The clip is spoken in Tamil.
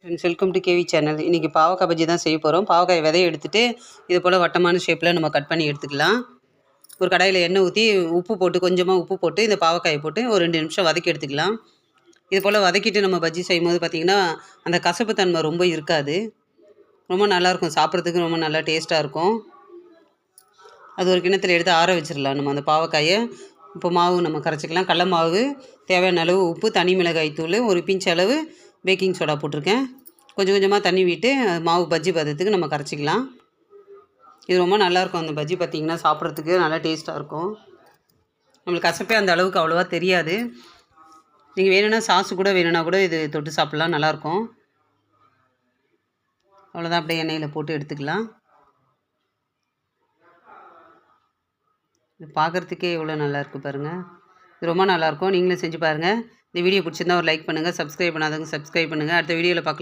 Friends, welcome to KV channel. இன்றைக்கி பாவக்காய் பஜ்ஜி தான் செய்ய போகிறோம். பாவக்காய் விதையை எடுத்துகிட்டு இது போல் வட்டமான ஷேப்பில் நம்ம கட் பண்ணி எடுத்துக்கலாம். ஒரு கடாயில் எண்ணெய் ஊற்றி உப்பு போட்டு கொஞ்சமாக உப்பு போட்டு இந்த பாவக்காயை போட்டு ஒரு 2 நிமிஷம் வதக்கி எடுத்துக்கலாம். இது போல் வதக்கிட்டு நம்ம பஜ்ஜி செய்யும்போது பார்த்திங்கன்னா அந்த கசப்பு தன்மை ரொம்ப இருக்காது. ரொம்ப நல்லாயிருக்கும், சாப்பிட்றதுக்கு ரொம்ப நல்லா டேஸ்ட்டாக இருக்கும். அது ஒரு கிண்ணத்தில் எடுத்து ஆற வச்சிடலாம். நம்ம அந்த பாவக்காயை இப்போ மாவு நம்ம கரைச்சிக்கலாம். கடல மாவு, தேவையான அளவு உப்பு, தனி மிளகாய் தூள், ஒரு பிஞ்ச் அளவு பேக்கிங் சோடா போட்டிருக்கேன். கொஞ்சம் கொஞ்சமாக தண்ணி விட்டு மாவு பஜ்ஜி பதத்துக்கு நம்ம கரைச்சிக்கலாம். இது ரொம்ப நல்லாயிருக்கும். அந்த பஜ்ஜி பார்த்திங்கன்னா சாப்பிட்றதுக்கு நல்லா டேஸ்ட்டாக இருக்கும். நம்மளுக்கு கசப்பே அந்த அளவுக்கு அவ்வளோவா தெரியாது. நீங்கள் வேணும்னா சாஸு கூட வேணும்னா கூட இது தொட்டு சாப்பிட்லாம், நல்லாயிருக்கும். அவ்வளோதான், அப்படியே எண்ணெயில் போட்டு எடுத்துக்கலாம். இது பார்க்குறதுக்கே எவ்வளோ நல்லாயிருக்கு பாருங்கள். இது ரொம்ப நல்லாயிருக்கும். நீங்களும் செஞ்சு பாருங்கள். இந்த வீடியோ பிடிச்சிருந்தா ஒரு லைக் பண்ணுங்கள். சப்ஸ்கிரைப் பண்ணாதவங்க சப்ஸ்கிரைப் பண்ணுங்கள். அடுத்த வீடியோவில் பார்க்கலாம்.